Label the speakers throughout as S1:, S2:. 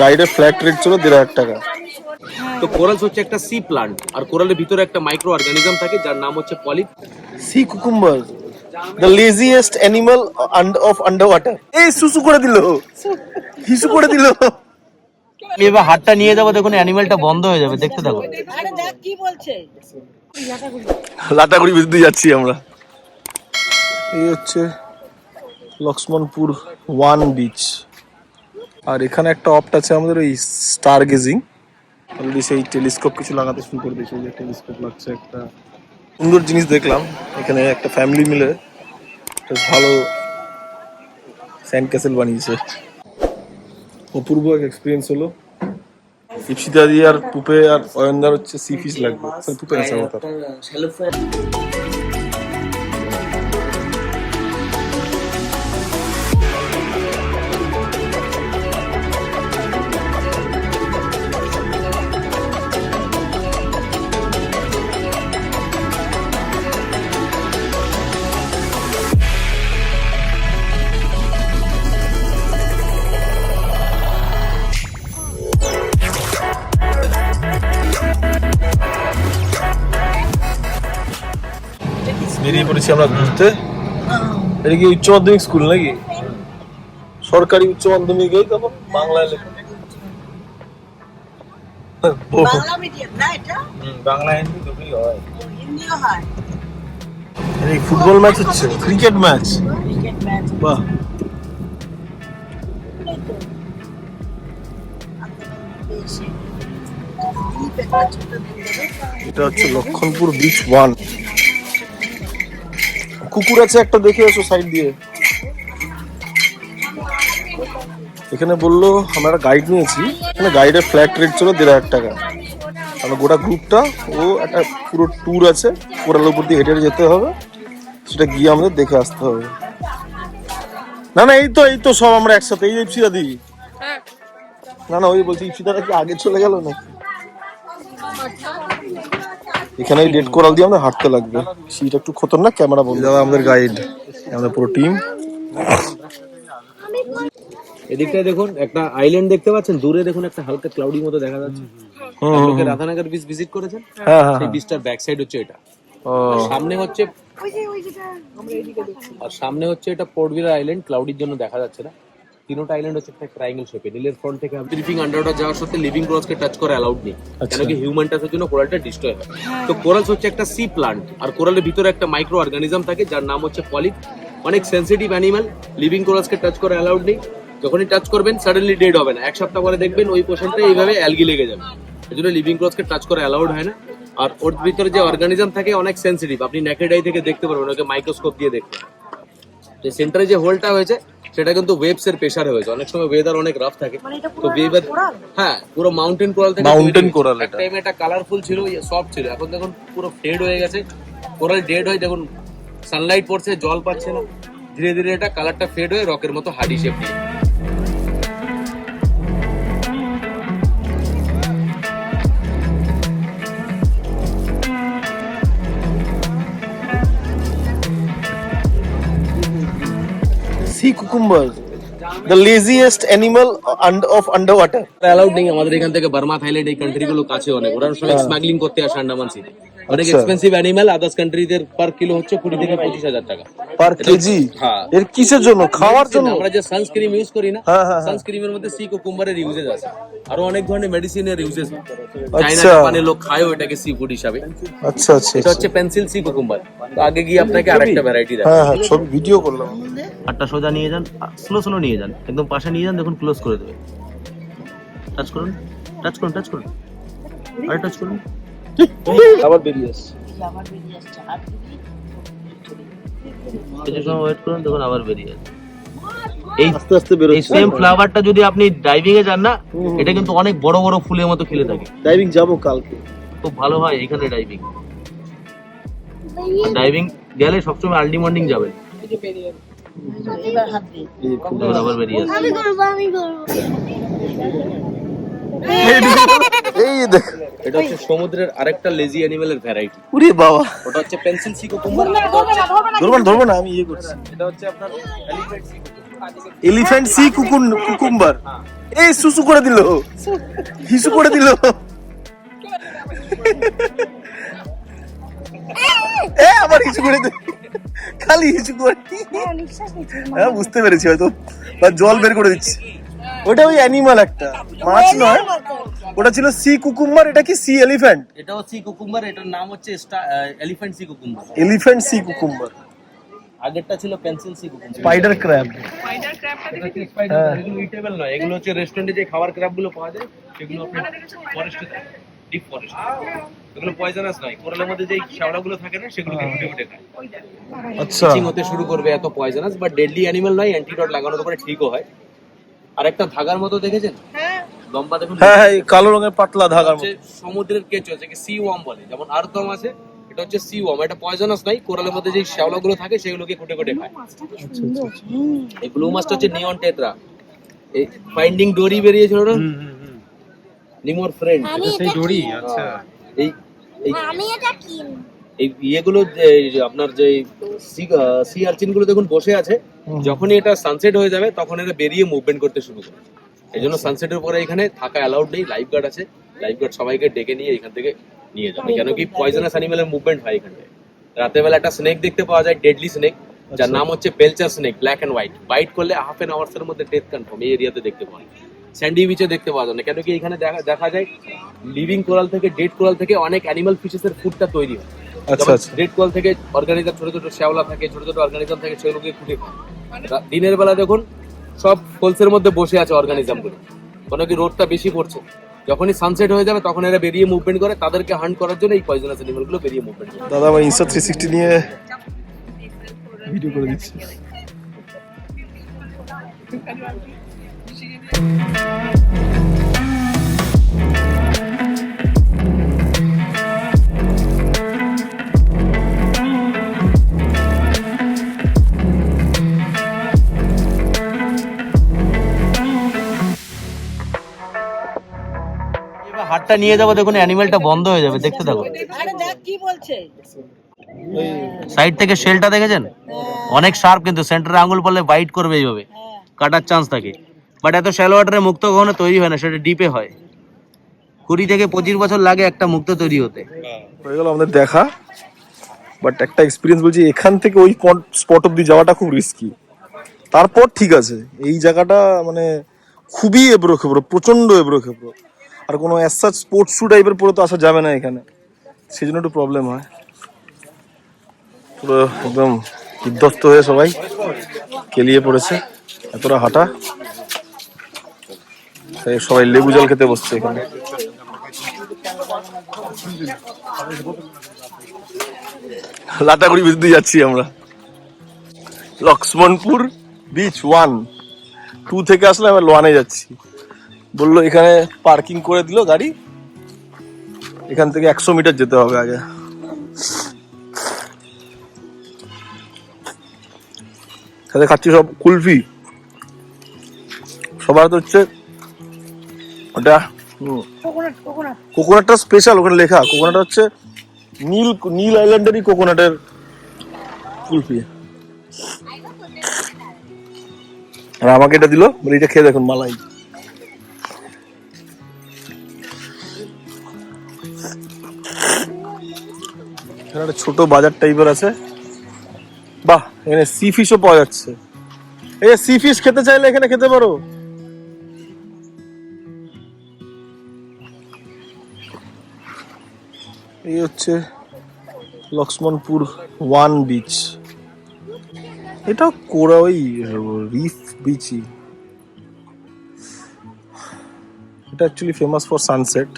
S1: গাইডের flat rate ছিল 1,500 টাকা।
S2: তো কোরালস হচ্ছে একটা সি প্লান্ট, আর কোরালের ভিতরে একটা মাইক্রো অর্গানিজম থাকে যার নাম হচ্ছে polyp.
S1: Sea cucumber, the laziest animal of underwater. এই সুসু করে দিল, হিসু করে দিল।
S2: এবার হাতটা নিয়ে যাবো, দেখুন অ্যানিমেলটা বন্ধ হয়ে যাবে, দেখতে থাকো।
S3: আরে দেখ কি বলছে।
S1: লাটাগুড়ি বিদ্যুৎ যাচ্ছি আমরা। এই হচ্ছে লক্ষ্মণপুর 1 বিচ। আর এখানে একটা অপ্ট আছে আমাদের ওই স্টার গেজিং। অলরেডি সেই টেলিস্কোপ কিছু লাগাতে শুরু করে দিয়েছে। যে টেলিস্কোপ লাগছে, একটা সুন্দর জিনিস দেখলাম এখানে। একটা ফ্যামিলি মিলে বেশ ভালো স্যান্ড ক্যাসেল বানিয়েছে। অপূর্ব এক এক্সপিরিয়েন্স হলো। ইপসিতা দি আর পুপে আর অয়নদার হচ্ছে সি ফিশ লাগবে। পুপে আছে আমার। বেরিয়ে পড়েছি আমরা ঘুরতে। এটা কি উচ্চ মাধ্যমিক স্কুল নাকি? সরকারি উচ্চ মাধ্যমিক। এই তারপর বাংলায় লেখা,
S3: বাংলা মিডিয়াম না এটা?
S1: বাংলা হিন্দি দুটোই হয়।
S3: হিন্দিও হয়।
S1: এই ফুটবল ম্যাচ হচ্ছে, ক্রিকেট ম্যাচ।
S3: Cricket match.
S1: বাহ। এটা হচ্ছে লক্ষণপুর বিচ 1। কুকুর আছে একটা, দেখে আসো সাইড দিয়ে। এখানে বললো আমরা একটা গাইড নিয়েছি, এখানে গাইডের ফ্ল্যাট রেট ছিল 1,500 টাকা। আমরা গোটা গ্রুপটা, ও একটা পুরো ট্যুর আছে, কোরালের উপর দিয়ে হেঁটে হেঁটে যেতে হবে, সেটা গিয়ে আমাদের দেখে আসতে হবে। না না, এই তো সব আমরা একসাথে। এই ইপসিতা দি। না না, ওই বলছি ইপসিতাটা কি আগে চলে গেল নাকি? এখানে ডেট কোরাল দিয়ে আমাদের হাঁটতে লাগবে। সিট একটু খতরনাক, ক্যামেরা বন্ধ। দাদা আমাদের গাইড, আমাদের পুরো টিম।
S2: এদিকটায় দেখুন একটা আইল্যান্ড দেখতে পাচ্ছেন, দূরে দেখুন একটা হালকা ক্লাউডি মতো দেখা যাচ্ছে। লোকে রাধানগর বিচ ভিজিট করেছেন, সেই বিচটার ব্যাক সাইড হচ্ছে এটা। সামনে হচ্ছে এটা পোর্ট ভিলা আইল্যান্ড, ক্লাউডির জন্য দেখা যাচ্ছে না। তিনটা আইল্যান্ড হচ্ছে একটা ট্রায়াঙ্গেল শেপে। নীলের ফ্রন্ট থেকে ট্রিপিং আন্ডারওয়াটার যাওয়ার সাথে লিভিং কোরালসকে টাচ করা অ্যালাউড নেই, কেন কি হিউম্যান টাচের জন্য কোরালটা ডিস্ট্রয় হয়। তো কোরালস হচ্ছে একটা সি প্লান্ট, আর কোরালের ভিতরে একটা মাইক্রো অর্গানিজম থাকে যার নাম হচ্ছে পলিপ। অনেক সেনসিটিভ অ্যানিমাল, লিভিং কোরালসকে টাচ করা অ্যালাউড নেই। যখনই টাচ করবেন সাডেনলি ডেড হবে না, 1 সপ্তাহ পরে দেখবেন ওই পোর্শনটা এইভাবে অ্যালগি লেগে যাবে। এই জন্য লিভিং কোরালসকে টাচ করা অ্যালাউড হয় না। আর ওর ভিতরে যে অর্গানিজম থাকে অনেক সেনসিটিভ, আপনি নেকেড আই থেকে দেখতে পারবেন, ওকে মাইক্রোস্কোপ দিয়ে দেখবেন। তো সেন্টারে যে হোলটা হয়েছে সেটা কিন্তু ওয়েভস এর প্রেসারে হয়েছে। অনেক সময় ওয়েদার অনেক রাফ থাকে, তো ওয়েদার, হ্যাঁ পুরো মাউন্টেন কোরাল থেকে।
S1: মাউন্টেন কোরাল
S2: একটা টাইমে এটা কালারফুল ছিল, সফট ছিল, এখন দেখুন পুরো ফেড হয়ে গেছে। কোরাল ডেড হয়ে দেখুন সানলাইট পড়ছে, জল পাচ্ছে না, ধীরে ধীরে এটা কালারটা ফেড হয়ে রকের মতো হার্ডি শেপ নিয়ে।
S1: Sea cucumber, the laziest animal of underwater.
S2: Allowed নেই আমাদের এখান থেকে। বার্মা, থাইল্যান্ড, এই কান্ট্রি গুলো কাছে অনেক, ওরা সবাই স্মাগলিং করতে আসে আন্ডামান সিতে। অনেক এক্সপেন্সিভ অ্যানিমাল, আদার্স কান্ট্রিতে পার কিলো হচ্ছে 20 থেকে 25,000 টাকা
S1: পার কেজি।
S2: হ্যাঁ,
S1: এর কিসের জন্য? খাওয়ার জন্য?
S2: আমরা যে সানস্ক্রিন ইউজ করি না, সানস্ক্রিনের মধ্যে সি কুকুম্বারের ইউজেস আছে। আরো অনেক ধরনের মেডিসিনের ইউজেস। চাইনা জাপানের লোক খায়ও এটাকে সি ফুড হিসাবে।
S1: আচ্ছা আচ্ছা,
S2: এটা হচ্ছে পেন্সিল সি কুকুম্বার। তো আগে গিয়ে আপনাকে আরেকটা ভ্যারাইটি দেখাবো।
S1: হ্যাঁ হ্যাঁ, ছবি ভিডিও করলাম।
S2: হাতটা সোজা নিয়ে যান, স্লো নিয়ে যান, একদম পাশে নিয়ে যান, দেখুন ক্লোজ করে দেবে। টাচ করুন, আরে টাচ করুন,
S1: আবার বেরিয়ে আসছে।
S2: কিছু সময় ওয়েট করুন, দেখুন আবার বেরিয়ে আসছে। এই
S1: আস্তে আস্তে বেরোচ্ছে।
S2: সেম ফ্লাওয়ারটা যদি আপনি ডাইভিং এ যান না, এটা কিন্তু অনেক বড় বড় ফুলের মতো খেলে থাকে।
S1: ডাইভিং যাবো কালকে,
S2: খুব ভালো হয় এখানে ডাইভিং গেলে সবসময় আর্লি মর্নিং যাবেন। আবার বেরিয়ে আসছে।
S1: এই দেখ,
S2: এটা হচ্ছে সমুদ্রের আরেকটা লেজি অ্যানিমেলের ভ্যারাইটি।
S1: উরে বাবা,
S2: ওটা হচ্ছে পেন্সিল সি কুকুম্বার।
S1: ধরবো না আমি ইয়ে করছি।
S2: এটা হচ্ছে আপনার elephant sea cucumber.
S1: Elephant sea cucumber. এই সুসু করে দিল, হিসু করে দিল। এ আবার হিসু করে দিল, খালি হিসু করে। হ্যাঁ বুঝতে পেরেছি হয়তো, বা জল বের করে দিচ্ছে। ওটা ওই অ্যানিমাল একটা, মাছ নয়। ওটা ছিল সি কুকুম্বার, এটা কি সি এলিফ্যান্ট?
S2: এটাও সি কুকুম্বার, এটার নাম হচ্ছে elephant sea cucumber.
S1: Elephant sea cucumber.
S2: আগেরটা ছিল pencil sea cucumber.
S1: Spider crab.
S2: এগুলো ইটেবল নয়, এগুলো হচ্ছে রেস্টুরেন্টে যে খাবার ক্র্যাব গুলো পাওয়া যায় সেগুলো আপনার ফরেস্টে থাকে, ডিপ ফরেস্ট। এগুলো পয়জনাস নয়, কোরালের মধ্যে যে শ্যাওলাগুলো থাকে না সেগুলোকে ফুটে ফুটে খায়।
S1: আচ্ছা,
S2: চিং হতে শুরু করবে, এত পয়জনাস বাট ডেডলি অ্যানিমাল নয়, অ্যান্টিডট লাগানোর পরে ঠিকও হয়। আর একটা ধাগার মতো দেখেছেন, লম্বা দেখুন।
S1: হ্যাঁ হ্যাঁ, এই কালো রঙের পাতলা ধাগার মতো।
S2: সমুদ্রের কেঁচো, যেটাকে সি ওয়ার্ম বলে, যেমন আর্থওয়ার্ম আছে, এটা হচ্ছে সি ওয়ার্ম। এটা পয়জনাস নাই, কোরালের মধ্যে যে শ্যাওলাগুলো থাকে সেগুলোকে খুঁটে খুঁটে খায়। এই ব্লু মাছটা হচ্ছে নিয়ন টেট্রা। এই ফাইন্ডিং ডোরি বেরিয়েছিল না, নিমোর ফ্রেন্ড,
S4: সেই দড়ি। আচ্ছা,
S2: এই
S4: আমি এটা কি
S2: এই ইয়েগুলো আপনার যে সি আর্চিন গুলো দেখুন বসে আছে, যখনই এটা সানসেট হয়ে যাবে তখন এরা বেরিয়ে মুভমেন্ট করতে শুরু করে। এই জন্য সানসেটের পরে এখানে থাকা অ্যালাউড নেই। লাইফ গার্ড আছে, লাইফ গার্ড সবাইকে ডেকে নিয়ে এখান থেকে নিয়ে যাবে, কেন কি পয়জনাস অ্যানিমেলের মুভমেন্ট হয় এখানে। রাতের বেলা একটা স্নেক দেখতে পাওয়া যায়, ডেডলি স্নেক, যার নাম হচ্ছে belcher snake, black and white. Bite করলে হাফ এন আওয়ার্স এর মধ্যে ডেথ কনফার্ম। এই এরিয়াতে দেখতে পাওয়া যায়, স্যান্ডি বিচে দেখতে পাওয়া যায় না, কেন কি এখানে দেখা যায় লিভিং কোরাল থেকে, ডেড কোরাল থেকে অনেক অ্যানিমাল ফিশেস এর ফুডটা তৈরি হয়।
S1: আচ্ছা আচ্ছা।
S2: ডেড কোরাল থেকে অর্গানিজম, ছোট ছোট শ্যাওলা থাকে, ছোট ছোট অর্গানিজম থাকে, সেগুলোকে খুঁটে খায়। দিনের বেলা দেখুন সব হোলসের মধ্যে বসে আছে অর্গানিজম গুলো, কেন কি রোদটা বেশি পড়ছে। যখনই সানসেট হয়ে যাবে তখন এরা বেরিয়ে মুভমেন্ট করে, তাদেরকে হান্ট করার জন্য এই পয়জনাস অ্যানিমাল গুলো বেরিয়ে মুভমেন্ট করে।
S1: দাদা আমার ইনস্টা 360 নিয়ে ভিডিও করে দিচ্ছি।
S2: এবার হাতটা নিয়ে যাবো, দেখুন অ্যানিমেলটা বন্ধ হয়ে যাবে, দেখতে থাকো।
S3: আরে দেখ কি বলছে।
S2: সাইড থেকে শেলটা দেখেছেন, অনেক শার্প, কিন্তু সেন্টারে আঙুল পড়লে বাইট করবে, এইভাবে কাটার চান্স থাকে। বাট এত শ্যালো ওয়াটারে মুক্ত কখনো তৈরি হয় না, সেটা ডিপে হয়। 20 থেকে 25 বছর লাগে একটা মুক্ত তৈরি হতে।
S1: হয়ে গেল আমাদের দেখা, বাট একটা এক্সপিরিয়েন্স বলছি, এখান থেকে ওই স্পট অব্দি যাওয়াটা খুব রিস্কি। তারপর ঠিক আছে, এই জায়গাটা মানে খুবই এবড়ো খেবড়ো, প্রচন্ড এবড়ো খেবড়ো। আর কোনো অ্যাজ স্পোর্টস শু টাইপের পরে তো আসা যাবে না এখানে, সেই জন্য একটু প্রবলেম হয়। পুরো একদম বিধ্বস্ত হয়ে সবাই কেলিয়ে পড়েছে, এতটা হাঁটা। তাই সবাই লেবু জল খেতে বসছে এখানে। লাটাগুড়ি বিচ দিয়ে যাচ্ছি আমরা। লক্ষ্মণপুর বিচ 1, 2 থেকে আসলে আবার 1-এ যাচ্ছি। বললো এখানে পার্কিং করে দিল গাড়ি, এখান থেকে 100 মিটার যেতে হবে আগে। সাথে খাচ্ছি সব কুলফি। সবার তো হচ্ছে ওটা কোকোনাটটা স্পেশাল, ওখানে লেখা কোকোনাট হচ্ছে নীল আইল্যান্ডেরই কোকোনাটের কুলফি। আর আমাকে এটা দিল, বলে এটা খেয়ে দেখুন, মালাই। এখানে একটা ছোট বাজার টাইপের আছে। বাহ, এখানে সি ফিশও পাওয়া যাচ্ছে। এই সি ফিশ খেতে চাইলে এখানে খেতে পারো। এই হচ্ছে লক্ষ্মণপুর 1 বিচ। এটা কোরা ওই রিফ বিচই। এটা actually famous for sunset,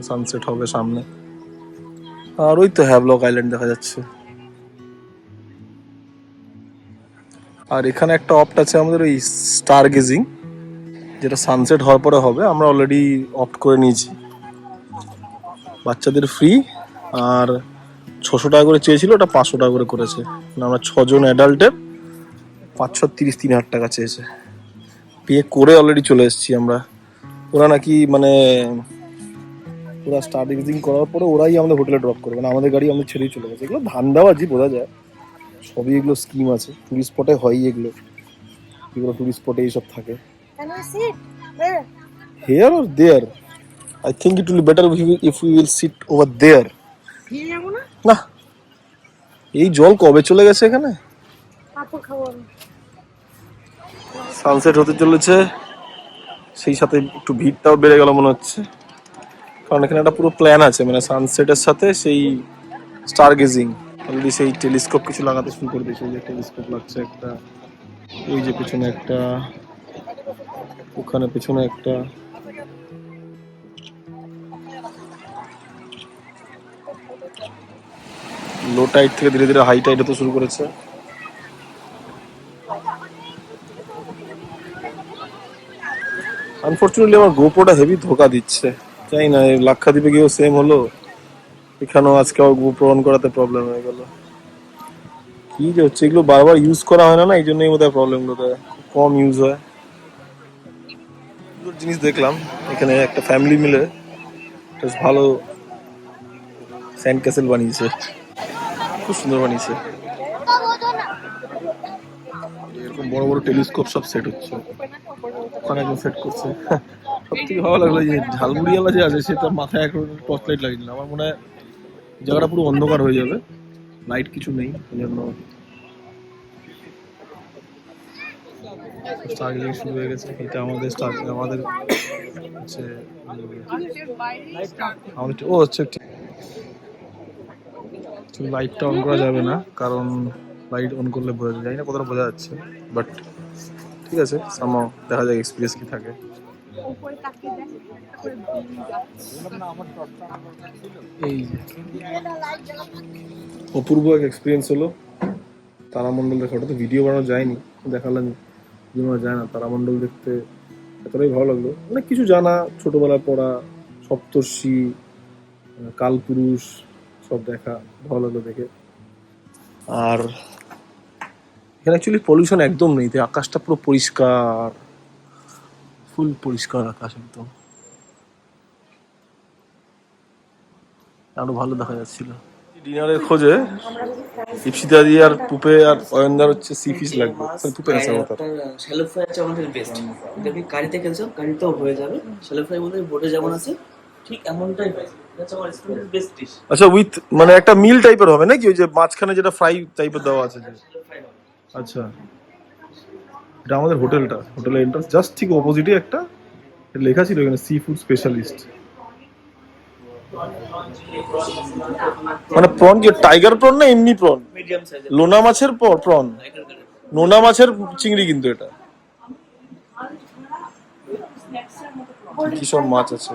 S1: sunset হবে সামনে। আর ওই তো হ্যাভলক আইল্যান্ড দেখা যাচ্ছে। আর এখানে একটা অপ্ট আছে আমাদের ওই স্টার গেজিং, যেটা সানসেট হওয়ার পরে হবে। আমরা অলরেডি অপ্ট করে নিয়েছি। বাচ্চাদের ফ্রি, আর 600 টাকা করে চেয়েছিল, ওটা 500 টাকা করে করেছে। আমরা 6 জন অ্যাডাল্টের 533,000 টাকা চেয়েছে। পে করে অলরেডি চলে এসেছি আমরা। ওরা নাকি মানে ওরা স্টার গেজিং করার পরে ওরাই আমাদের হোটেলে ড্রপ করবে, না আমাদের গাড়ি আমাদের ছেড়েই চলে গেছে। এগুলো ধান্দাবাজি বোঝা যায়, সবই এগুলো স্কিম আছে, টুরিস্ট স্পটে হয়ই এগুলো। যেগুলো টুরিস্ট স্পটে এইসব থাকে।
S4: Can we sit? Where?
S1: Here or there? I think it will be better if we will sit over there.
S3: ফিরে যাবো না?
S1: না, এই জল কবে চলে গেছে এখানে?
S4: পাপড় খাবো আমি।
S1: সানসেট হতে চলেছে, সেই সাথে একটু ভিড়টাও বেড়ে গেল মনে হচ্ছে, কারণ এখানে একটা পুরো প্ল্যান আছে, মানে সানসেটের সাথে সেই স্টার গেজিং। অলরেডি সেই টেলিস্কোপ কিছু লাগাতে শুরু করে দিয়েছে। যে টেলিস্কোপ লাগছে একটা, ওই যে পেছনে একটা, ওখানে পেছনে একটা। লো টাইড থেকে ধীরে ধীরে হাই টাইড হতে শুরু করেছে। আনফরচুনেটলি আমার গোপ্রোটা হেভি ধোকা দিচ্ছে, জানি না এই লাক্ষাদ্বীপে গিয়েও সেম হলো, এখানেও আজকে আমার গোপ্রো অন করাতে প্রবলেম হয়ে গেল। কি যে হচ্ছে, এগুলো বারবার ইউজ করা হয় না, এই জন্যই বোধহয় প্রবলেম গুলো কম ইউজ হয়। সুন্দর জিনিস দেখলাম এখানে, একটা ফ্যামিলি মিলে বেশ ভালো স্যান্ড ক্যাসেল বানিয়েছে, খুব সুন্দর বানিয়েছে। এরকম বড় বড় টেলিস্কোপ সব সেট হচ্ছে, ওখানে একজন সেট করছে। সব থেকে ভালো লাগলো যে ঝালমুড়িওয়ালা যে আছে, সেটা মাথায় এখন টর্চ লাইট লাগিয়েছিল। আমার মনে হয় জায়গাটা পুরো অন্ধকার হয়ে যাবে, লাইট কিছু নেই, এই জন্য স্টার গেজিং শুরু হয়ে গেছে। এটা আমাদের স্টার, আমাদের হচ্ছে আমাদের ও হচ্ছে লাইটটা অন করা যাবে না, কারণ লাইট অন করলে বোঝা যায়, জানি না কতটা বোঝা যাচ্ছে, বাট ঠিক আছে, সামহাও দেখা যাক এক্সপিরিয়েন্স কি থাকে। এই অপূর্ব এক এক্সপিরিয়েন্স হলো। তারামণ্ডল দেখা, ওটা তো ভিডিও বানানো যায়নি, দেখালাম বানানো যায় না। তারামণ্ডল দেখতে এতটাই ভালো লাগলো, অনেক কিছু জানা, ছোটবেলায় পড়া, সপ্তর্ষি, কালপুরুষ সব দেখা, ভালো লাগলো দেখে। আর এখানে অ্যাকচুয়ালি পলিউশন একদম নেই, তাই আকাশটা পুরো পরিষ্কার, ফুল পরিষ্কার আকাশ একদম, আরো ভালো দেখা যাচ্ছিল। ডিনারের খোঁজে ইপসিতা দি আর পুপে আর অয়নদার হচ্ছে সি ফিশ লাগবে, পুপে আছে আমার।
S5: শ্যালো ফ্রাই হচ্ছে আমাদের বেস্ট। যদি কারিতে খেলছো কারিতেও হয়ে যাবে। শ্যালো ফ্রাই বলতে বোটে যেমন আছে ঠিক এমনটাই হয়। এটা আমার স্টুডেন্টের বেস্ট ডিশ।
S1: আচ্ছা, উইথ মানে একটা মিল টাইপের হবে নাকি, ওই যে মাঝখানে যেটা ফ্রাই টাইপের দেওয়া আছে যে? আচ্ছা, এটা আমাদের হোটেলটা, হোটেলের এন্ট্রান্স জাস্ট ঠিক অপোজিটে একটা লেখা ছিল এখানে সি ফুড স্পেশালিস্ট। মানে প্রন কি টাইগার প্রন না এমনি প্রন?
S5: মিডিয়াম সাইজের
S1: লোনা মাছের প্রন, নোনা মাছের চিংড়ি কিন্তু এটা। কি সব মাছ আছে।